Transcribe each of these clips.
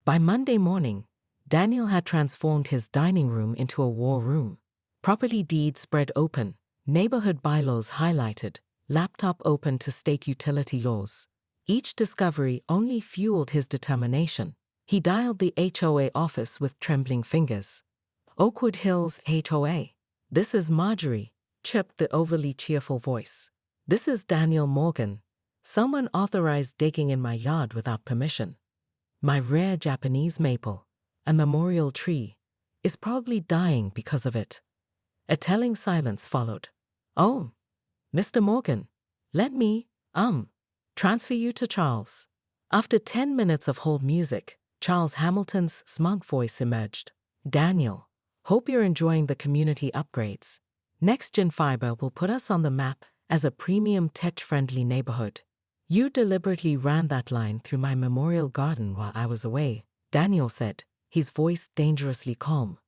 By Monday morning, Daniel had transformed his dining room into a war room. Property deeds spread open, neighborhood bylaws highlighted, laptop open to state utility laws. Each discovery only fueled his determination. He dialed the HOA office with trembling fingers. Oakwood Hills HOA. "This is Marjorie," chirped the overly cheerful voice. "This is Daniel Morgan. Someone authorized digging in my yard without permission. My rare Japanese maple, a memorial tree, is probably dying because of it." A telling silence followed. "Oh, Mr. Morgan, let me, transfer you to Charles." After 10 minutes of hold music, Charles Hamilton's smug voice emerged. "Daniel, hope you're enjoying the community upgrades. Next-gen fiber will put us on the map as a premium tech-friendly neighborhood. You deliberately ran that line through my memorial garden while I was away," Daniel said, his voice dangerously calm.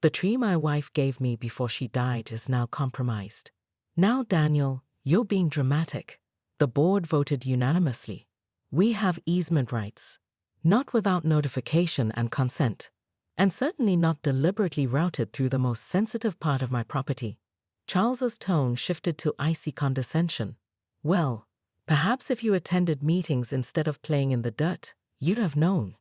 "The tree my wife gave me before she died is now compromised." "Now, Daniel, you're being dramatic." The board voted unanimously. "We have easement rights. Not without notification and consent. And certainly not deliberately routed through the most sensitive part of my property." Charles's tone shifted to icy condescension. "Well, perhaps if you attended meetings instead of playing in the dirt, you'd have known.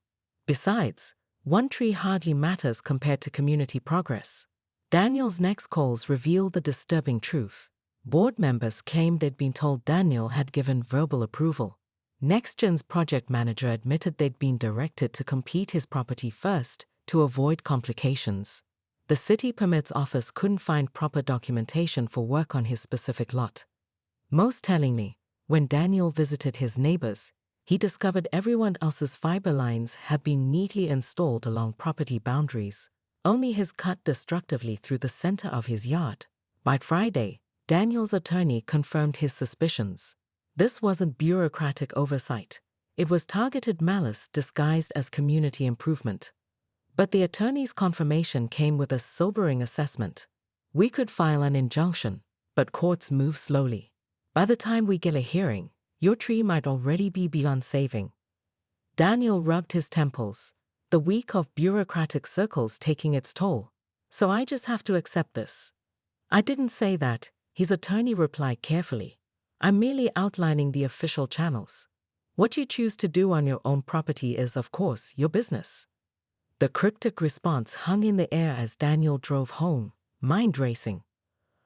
Besides, one tree hardly matters compared to community progress." Daniel's next calls revealed the disturbing truth. Board members claimed they'd been told Daniel had given verbal approval. NextGen's project manager admitted they'd been directed to complete his property first to avoid complications. The city permits office couldn't find proper documentation for work on his specific lot. Most tellingly, when Daniel visited his neighbors, he discovered everyone else's fiber lines had been neatly installed along property boundaries. Only his cut destructively through the center of his yard. By Friday, Daniel's attorney confirmed his suspicions. This wasn't bureaucratic oversight. It was targeted malice disguised as community improvement. But the attorney's confirmation came with a sobering assessment. "We could file an injunction, but courts move slowly. By the time we get a hearing, your tree might already be beyond saving." Daniel rubbed his temples, the week of bureaucratic circles taking its toll. "So I just have to accept this?" "I didn't say that," his attorney replied carefully. "I'm merely outlining the official channels. What you choose to do on your own property is, of course, your business." The cryptic response hung in the air as Daniel drove home, mind racing.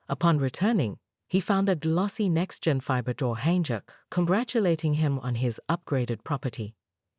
Upon returning, he found a glossy next-gen fiber door hanger congratulating him on his upgraded property.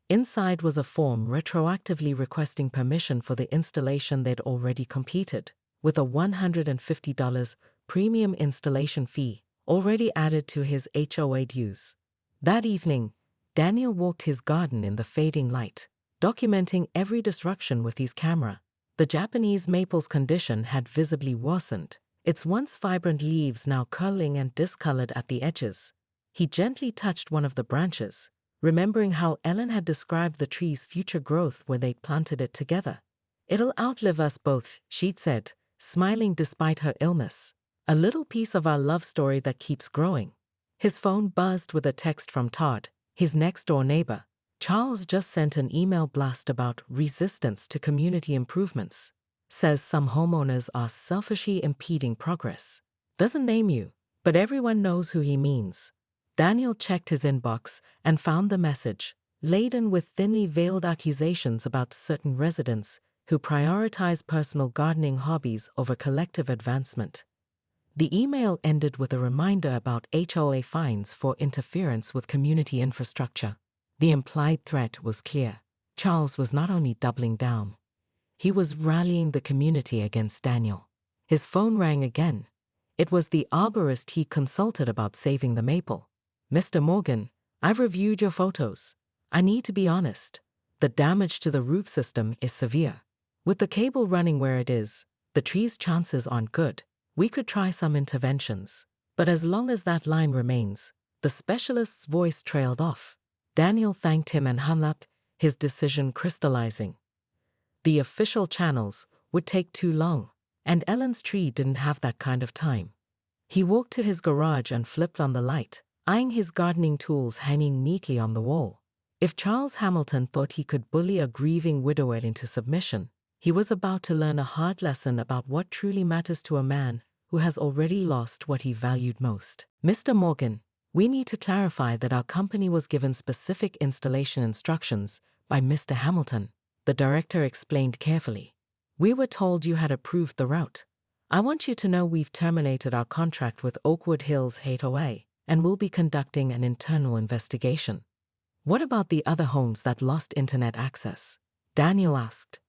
Inside was a form retroactively requesting permission for the installation they'd already completed, with a $150 premium installation fee already added to his HOA dues. That evening, Daniel walked his garden in the fading light, documenting every disruption with his camera. The Japanese maple's condition had visibly worsened, its once vibrant leaves now curling and discolored at the edges. He gently touched one of the branches, remembering how Ellen had described the tree's future growth when they planted it together. "It'll outlive us both," she'd said, smiling despite her illness. "A little piece of our love story that keeps growing." His phone buzzed with a text from Todd, his next-door neighbor. "Charles just sent an email blast about resistance to community improvements. Says some homeowners are selfishly impeding progress. Doesn't name you, but everyone knows who he means." Daniel checked his inbox and found the message, laden with thinly veiled accusations about certain residents who prioritize personal gardening hobbies over collective advancement. The email ended with a reminder about HOA fines for interference with community infrastructure. The implied threat was clear. Charles was not only doubling down, he was rallying the community against Daniel. His phone rang again. It was the arborist he consulted about saving the maple. "Mr. Morgan, I've reviewed your photos. I need to be honest. The damage to the roof system is severe. With the cable running where it is, the tree's chances aren't good. We could try some interventions. But as long as that line remains," the specialist's voice trailed off. Daniel thanked him and hung up, his decision crystallizing. The official channels would take too long, and Ellen's tree didn't have that kind of time. He walked to his garage and flipped on the light, eyeing his gardening tools hanging neatly on the wall. If Charles Hamilton thought he could bully a grieving widower into submission, he was about to learn a hard lesson about what truly matters to a man who has already lost what he valued most. "Mr. Morgan, we need to clarify that our company was given specific installation instructions by Mr. Hamilton," the director explained carefully. "We were told you had approved the route. I want you to know we've terminated our contract with Oakwood Hills HOA and will be conducting an internal investigation." "What about the other homes that lost internet access?" Daniel asked.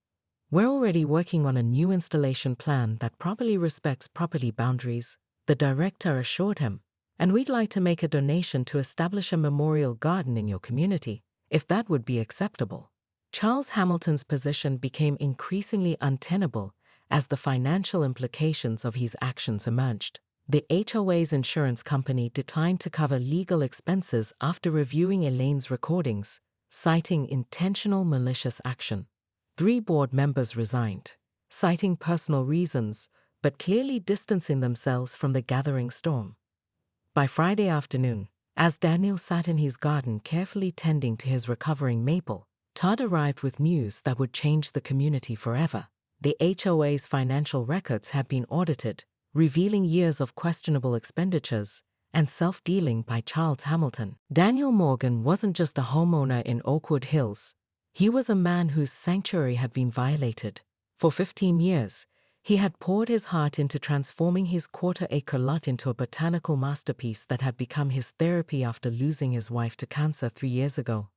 "We're already working on a new installation plan that properly respects property boundaries," the director assured him, "and we'd like to make a donation to establish a memorial garden in your community, if that would be acceptable." Charles Hamilton's position became increasingly untenable as the financial implications of his actions emerged. The HOA's insurance company declined to cover legal expenses after reviewing Elaine's recordings, citing intentional malicious action. 3 board members resigned, citing personal reasons, but clearly distancing themselves from the gathering storm. By Friday afternoon, as Daniel sat in his garden carefully tending to his recovering maple, Todd arrived with news that would change the community forever. The HOA's financial records had been audited, revealing years of questionable expenditures and self-dealing by Charles Hamilton. Daniel Morgan wasn't just a homeowner in Oakwood Hills. He was a man whose sanctuary had been violated. For 15 years, he had poured his heart into transforming his quarter-acre lot into a botanical masterpiece that had become his therapy after losing his wife to cancer 3 years ago.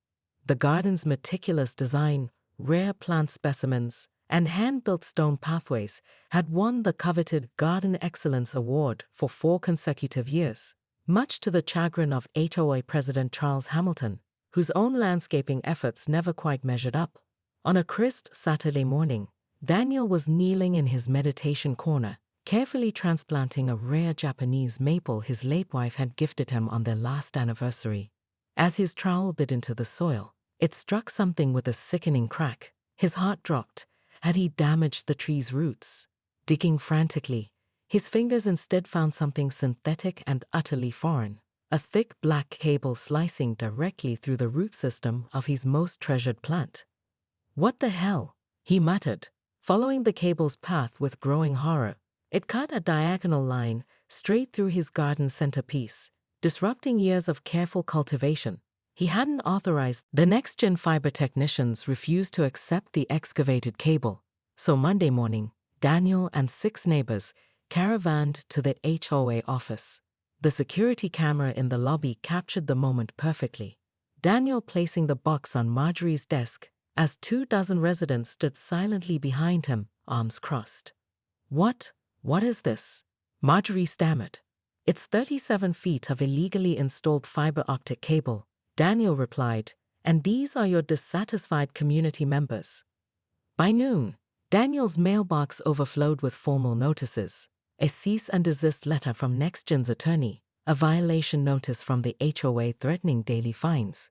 The garden's meticulous design, rare plant specimens, and hand-built stone pathways had won the coveted Garden Excellence Award for 4 consecutive years, much to the chagrin of HOA President Charles Hamilton, whose own landscaping efforts never quite measured up. On a crisp Saturday morning, Daniel was kneeling in his meditation corner, carefully transplanting a rare Japanese maple his late wife had gifted him on their last anniversary. As his trowel bit into the soil, it struck something with a sickening crack. His heart dropped. Had he damaged the tree's roots? Digging frantically, his fingers instead found something synthetic and utterly foreign, a thick black cable slicing directly through the root system of his most treasured plant. "What the hell?" he muttered, following the cable's path with growing horror. It cut a diagonal line straight through his garden centerpiece, disrupting years of careful cultivation. He hadn't authorized. The next-gen fiber technicians refused to accept the excavated cable, so Monday morning, Daniel and 6 neighbors caravanned to the HOA office. The security camera in the lobby captured the moment perfectly. Daniel placing the box on Marjorie's desk as 24 residents stood silently behind him, arms crossed. What is this?" Marjorie stammered. "It's 37 feet of illegally installed fiber optic cable," Daniel replied, "and these are your dissatisfied community members." By noon, Daniel's mailbox overflowed with formal notices, a cease and desist letter from NextGen's attorney, a violation notice from the HOA threatening daily fines,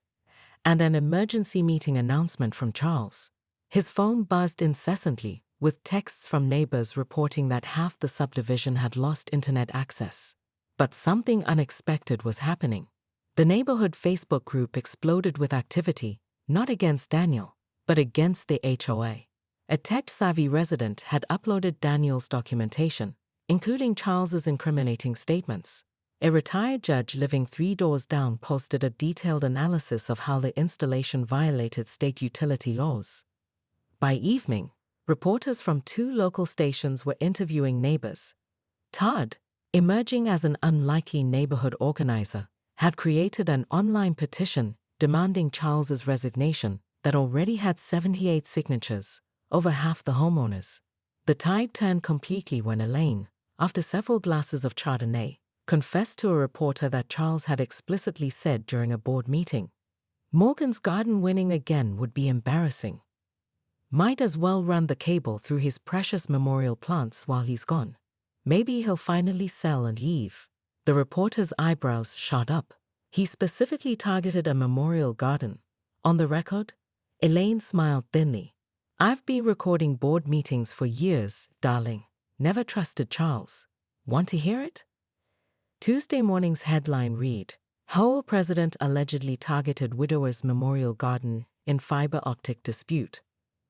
and an emergency meeting announcement from Charles. His phone buzzed incessantly, with texts from neighbors reporting that half the subdivision had lost internet access. But something unexpected was happening. The neighborhood Facebook group exploded with activity, not against Daniel, but against the HOA. A tech-savvy resident had uploaded Daniel's documentation, including Charles's incriminating statements. A retired judge living 3 doors down posted a detailed analysis of how the installation violated state utility laws. By evening, reporters from 2 local stations were interviewing neighbors. Todd, emerging as an unlikely neighborhood organizer, had created an online petition demanding Charles's resignation that already had 78 signatures, over half the homeowners. The tide turned completely when Elaine, after several glasses of Chardonnay, confessed to a reporter that Charles had explicitly said during a board meeting, "Morgan's garden winning again would be embarrassing. Might as well run the cable through his precious memorial plants while he's gone. Maybe he'll finally sell and leave." The reporter's eyebrows shot up. He specifically targeted a memorial garden. On the record, Elaine smiled thinly. "I've been recording board meetings for years, darling. Never trusted Charles. Want to hear it?" Tuesday morning's headline read, HOA president allegedly targeted widower's memorial garden in fiber optic dispute.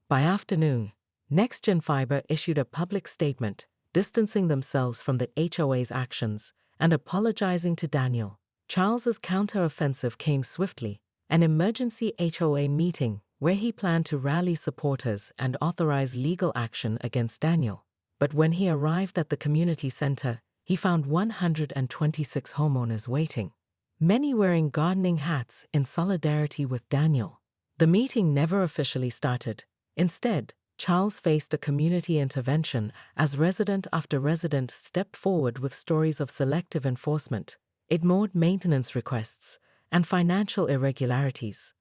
By afternoon, NextGen Fiber issued a public statement distancing themselves from the HOA's actions and apologizing to Daniel. Charles's counter-offensive came swiftly, an emergency HOA meeting where he planned to rally supporters and authorize legal action against Daniel. But when he arrived at the community center, he found 126 homeowners waiting, many wearing gardening hats in solidarity with Daniel. The meeting never officially started. Instead, Charles faced a community intervention as resident after resident stepped forward with stories of selective enforcement, ignored maintenance requests, and financial irregularities.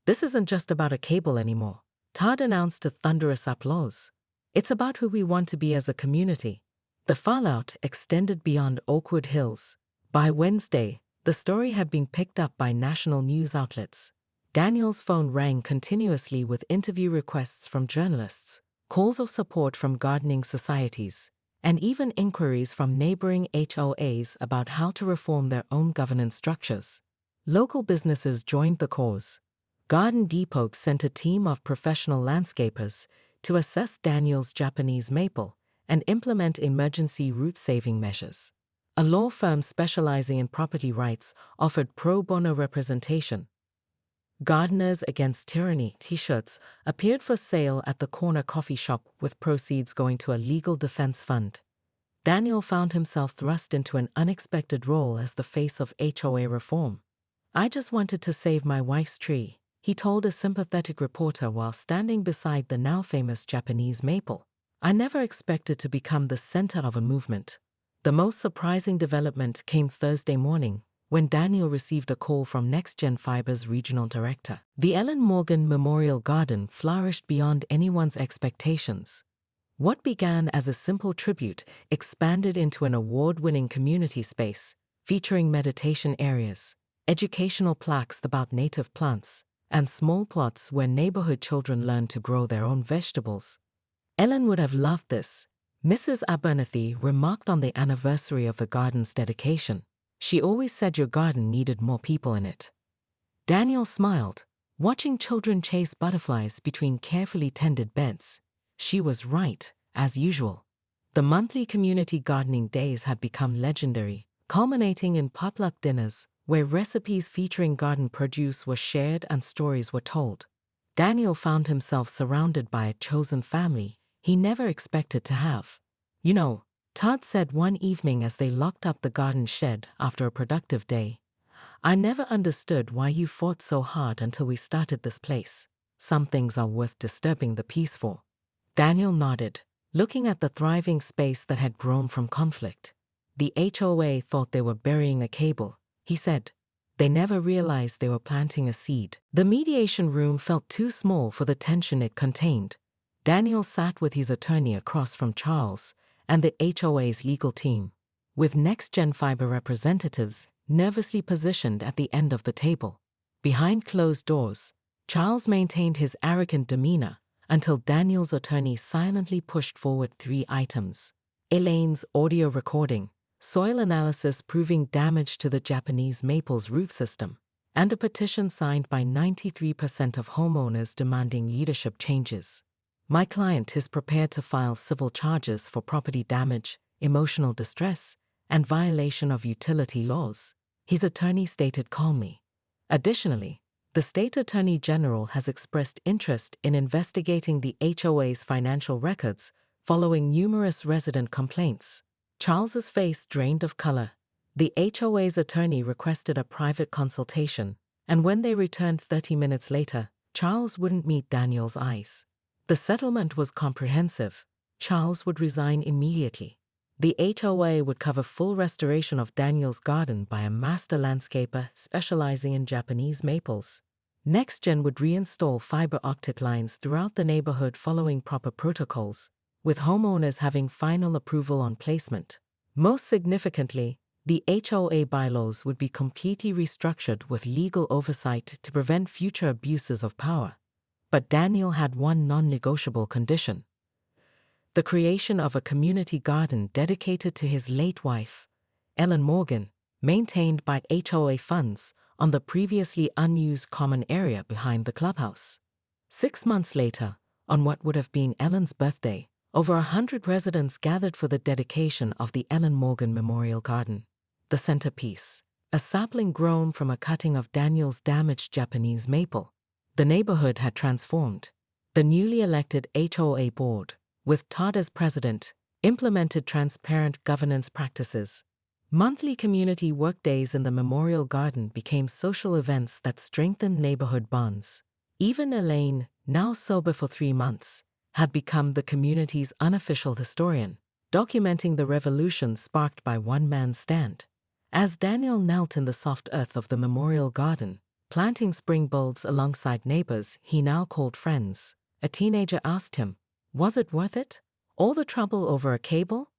"This isn't just about a cable anymore," Todd announced to thunderous applause. "It's about who we want to be as a community." The fallout extended beyond Oakwood Hills. By Wednesday, the story had been picked up by national news outlets. Daniel's phone rang continuously with interview requests from journalists, calls of support from gardening societies, and even inquiries from neighboring HOAs about how to reform their own governance structures. Local businesses joined the cause. Garden Depot sent a team of professional landscapers to assess Daniel's Japanese maple and implement emergency root-saving measures. A law firm specializing in property rights offered pro bono representation. Gardeners Against Tyranny t-shirts appeared for sale at the corner coffee shop with proceeds going to a legal defense fund. Daniel found himself thrust into an unexpected role as the face of HOA reform. "I just wanted to save my wife's tree," he told a sympathetic reporter while standing beside the now famous Japanese maple. "I never expected to become the center of a movement." The most surprising development came Thursday morning, when Daniel received a call from NextGen Fiber's regional director. The Ellen Morgan Memorial Garden flourished beyond anyone's expectations. What began as a simple tribute expanded into an award-winning community space, featuring meditation areas, educational plaques about native plants, and small plots where neighborhood children learned to grow their own vegetables. "Ellen would have loved this," Mrs. Abernathy remarked on the anniversary of the garden's dedication. "She always said your garden needed more people in it." Daniel smiled, watching children chase butterflies between carefully tended beds. She was right, as usual. The monthly community gardening days had become legendary, culminating in potluck dinners where recipes featuring garden produce were shared and stories were told. Daniel found himself surrounded by a chosen family he never expected to have. "You know," Todd said one evening as they locked up the garden shed after a productive day, "I never understood why you fought so hard until we started this place. Some things are worth disturbing the peace for." Daniel nodded, looking at the thriving space that had grown from conflict. "The HOA thought they were burying a cable," he said. "They never realized they were planting a seed." The mediation room felt too small for the tension it contained. Daniel sat with his attorney across from Charles and the HOA's legal team, with NextGen Fiber representatives nervously positioned at the end of the table. Behind closed doors, Charles maintained his arrogant demeanor until Daniel's attorney silently pushed forward 3 items: Elaine's audio recording, soil analysis proving damage to the Japanese maple's root system, and a petition signed by 93% of homeowners demanding leadership changes. "My client is prepared to file civil charges for property damage, emotional distress, and violation of utility laws," his attorney stated calmly. Additionally, the state attorney general has expressed interest in investigating the HOA's financial records following numerous resident complaints. Charles's face drained of color. The HOA's attorney requested a private consultation, and when they returned 30 minutes later, Charles wouldn't meet Daniel's eyes. The settlement was comprehensive. Charles would resign immediately. The HOA would cover full restoration of Daniel's garden by a master landscaper specializing in Japanese maples. NextGen would reinstall fiber optic lines throughout the neighborhood following proper protocols, with homeowners having final approval on placement. Most significantly, the HOA bylaws would be completely restructured with legal oversight to prevent future abuses of power. But Daniel had one non-negotiable condition: the creation of a community garden dedicated to his late wife, Ellen Morgan, maintained by HOA funds, on the previously unused common area behind the clubhouse. 6 months later, on what would have been Ellen's birthday, over 100 residents gathered for the dedication of the Ellen Morgan Memorial Garden. The centerpiece, a sapling grown from a cutting of Daniel's damaged Japanese maple. The neighborhood had transformed. The newly elected HOA board, with Todd as president, implemented transparent governance practices. Monthly community workdays in the Memorial Garden became social events that strengthened neighborhood bonds. Even Elaine, now sober for 3 months, had become the community's unofficial historian, documenting the revolution sparked by one man's stand. As Daniel knelt in the soft earth of the Memorial Garden, planting spring bulbs alongside neighbors he now called friends, a teenager asked him, "Was it worth it? All the trouble over a cable?"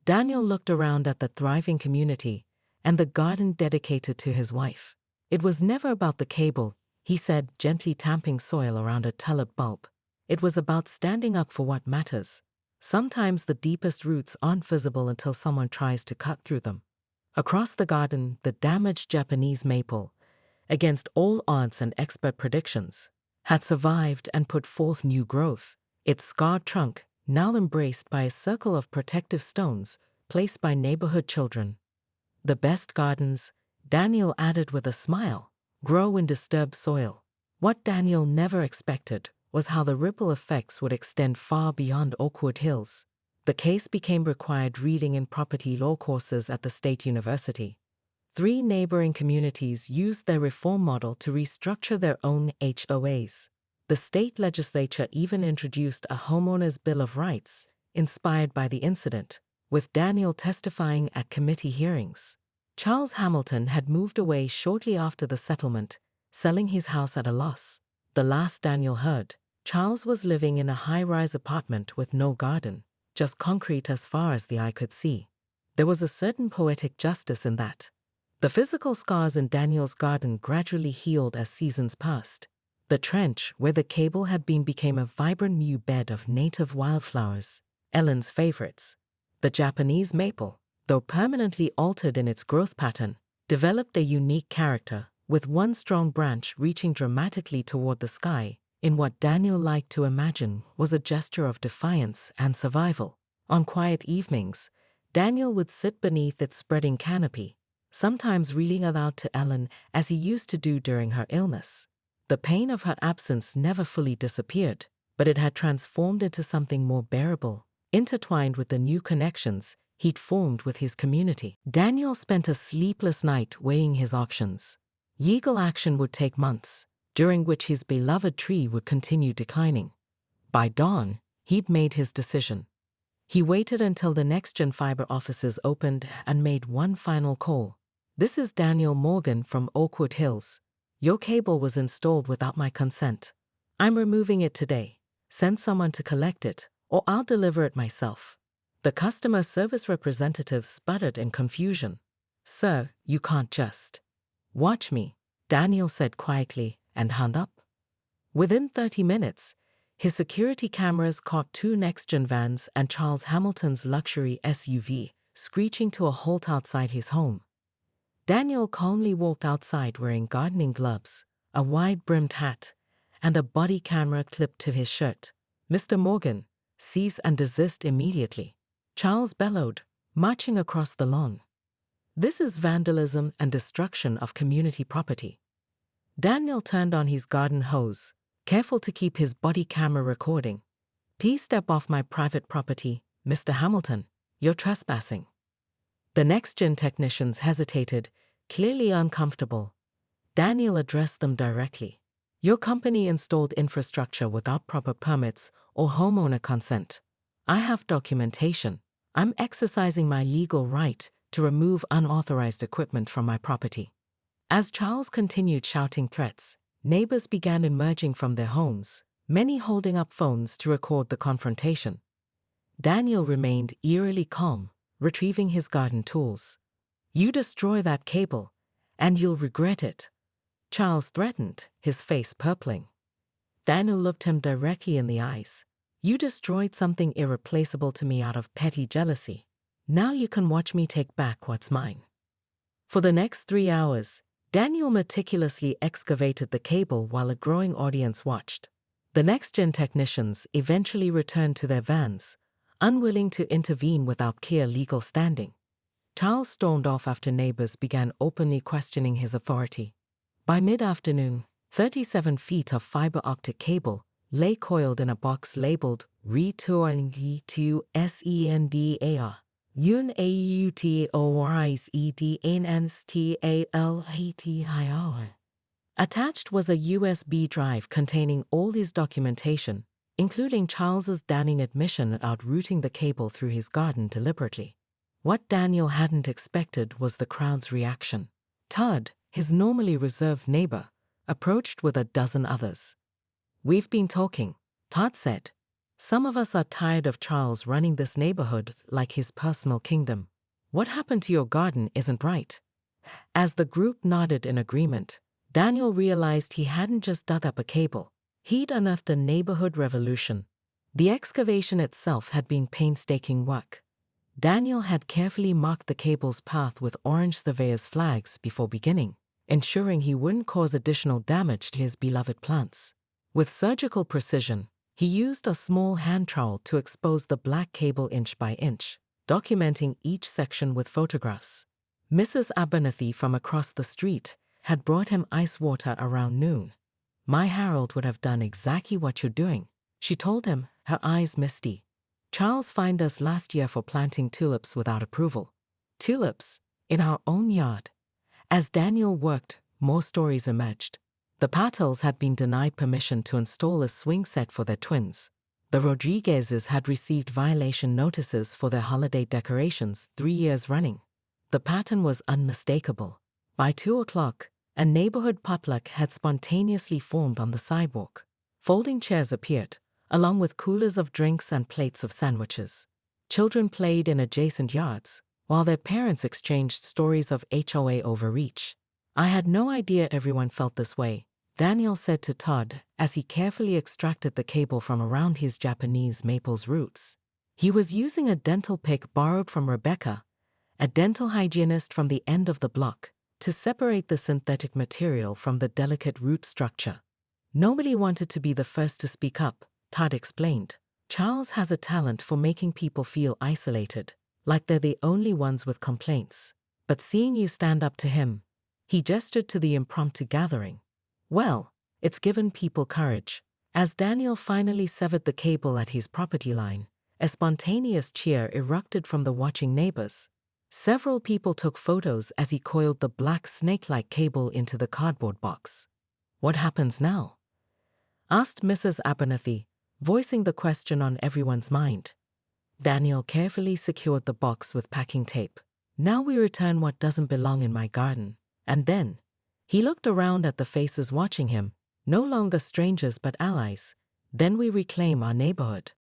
Daniel looked around at the thriving community and the garden dedicated to his wife. "It was never about the cable," he said, gently tamping soil around a tulip bulb. "It was about standing up for what matters. Sometimes the deepest roots aren't visible until someone tries to cut through them." Across the garden, the damaged Japanese maple, against all odds and expert predictions, had survived and put forth new growth, its scarred trunk now embraced by a circle of protective stones placed by neighborhood children. "The best gardens," Daniel added with a smile, "grow in disturbed soil." What Daniel never expected was how the ripple effects would extend far beyond Oakwood Hills. The case became required reading in property law courses at the State University. 3 neighboring communities used their reform model to restructure their own HOAs. The state legislature even introduced a homeowners' Bill of Rights, inspired by the incident, with Daniel testifying at committee hearings. Charles Hamilton had moved away shortly after the settlement, selling his house at a loss. The last Daniel heard, Charles was living in a high-rise apartment with no garden, just concrete as far as the eye could see. There was a certain poetic justice in that. The physical scars in Daniel's garden gradually healed as seasons passed. The trench where the cable had been became a vibrant new bed of native wildflowers, Ellen's favorites. The Japanese maple, though permanently altered in its growth pattern, developed a unique character, with one strong branch reaching dramatically toward the sky, in what Daniel liked to imagine was a gesture of defiance and survival. On quiet evenings, Daniel would sit beneath its spreading canopy, sometimes reading aloud to Ellen as he used to do during her illness. The pain of her absence never fully disappeared, but it had transformed into something more bearable, intertwined with the new connections he'd formed with his community. Daniel spent a sleepless night weighing his options. Legal action would take months, during which his beloved tree would continue declining. By dawn, he'd made his decision. He waited until the NextGen Fiber offices opened and made one final call. "This is Daniel Morgan from Oakwood Hills. Your cable was installed without my consent. I'm removing it today. Send someone to collect it, or I'll deliver it myself." The customer service representative sputtered in confusion. "Sir, you can't just." "Watch me," Daniel said quietly, and hung up. Within 30 minutes, his security cameras caught 2 NextGen vans and Charles Hamilton's luxury SUV screeching to a halt outside his home. Daniel calmly walked outside wearing gardening gloves, a wide-brimmed hat, and a body camera clipped to his shirt. "Mr. Morgan, cease and desist immediately," Charles bellowed, marching across the lawn. "This is vandalism and destruction of community property." Daniel turned on his garden hose, careful to keep his body camera recording. "Please step off my private property, Mr. Hamilton. You're trespassing." The NextGen technicians hesitated, clearly uncomfortable. Daniel addressed them directly. "Your company installed infrastructure without proper permits or homeowner consent. I have documentation. I'm exercising my legal right to remove unauthorized equipment from my property." As Charles continued shouting threats, neighbors began emerging from their homes, many holding up phones to record the confrontation. Daniel remained eerily calm, retrieving his garden tools. "You destroy that cable, and you'll regret it," Charles threatened, his face purpling. Daniel looked him directly in the eyes. "You destroyed something irreplaceable to me out of petty jealousy. Now you can watch me take back what's mine." For the next 3 hours, Daniel meticulously excavated the cable while a growing audience watched. The next-gen technicians eventually returned to their vans, unwilling to intervene without clear legal standing. Charles stormed off after neighbors began openly questioning his authority. By mid-afternoon, 37 feet of fiber optic cable lay coiled in a box labeled Returning to SENDAR. Yun AUTORISEDNSTALHTIR. Attached was a USB drive containing all his documentation, including Charles's damning admission about routing the cable through his garden deliberately. What Daniel hadn't expected was the crowd's reaction. Todd, his normally reserved neighbor, approached with a dozen others. "We've been talking," Todd said. "Some of us are tired of Charles running this neighborhood like his personal kingdom. What happened to your garden isn't right." As the group nodded in agreement, Daniel realized he hadn't just dug up a cable. He'd unearthed a neighborhood revolution. The excavation itself had been painstaking work. Daniel had carefully marked the cable's path with orange surveyor's flags before beginning, ensuring he wouldn't cause additional damage to his beloved plants. With surgical precision, he used a small hand trowel to expose the black cable inch by inch, documenting each section with photographs. Mrs. Abernathy from across the street had brought him ice water around noon. "My Harold would have done exactly what you're doing," she told him, her eyes misty. "Charles fined us last year for planting tulips without approval." Tulips? In our own yard? As Daniel worked, more stories emerged. The Patels had been denied permission to install a swing set for their twins. The Rodriguezes had received violation notices for their holiday decorations 3 years running. The pattern was unmistakable. By 2 o'clock, a neighborhood potluck had spontaneously formed on the sidewalk. Folding chairs appeared, along with coolers of drinks and plates of sandwiches. Children played in adjacent yards, while their parents exchanged stories of HOA overreach. "I had no idea everyone felt this way," Daniel said to Todd as he carefully extracted the cable from around his Japanese maple's roots. He was using a dental pick borrowed from Rebecca, a dental hygienist from the end of the block, to separate the synthetic material from the delicate root structure. "Nobody wanted to be the first to speak up," Todd explained. "Charles has a talent for making people feel isolated, like they're the only ones with complaints. But seeing you stand up to him," he gestured to the impromptu gathering, "well, it's given people courage." As Daniel finally severed the cable at his property line, a spontaneous cheer erupted from the watching neighbors. Several people took photos as he coiled the black snake-like cable into the cardboard box. "What happens now?" asked Mrs. Abernathy, voicing the question on everyone's mind. Daniel carefully secured the box with packing tape. "Now we return what doesn't belong in my garden. And then," he looked around at the faces watching him, "no longer strangers but allies. Then we reclaim our neighborhood."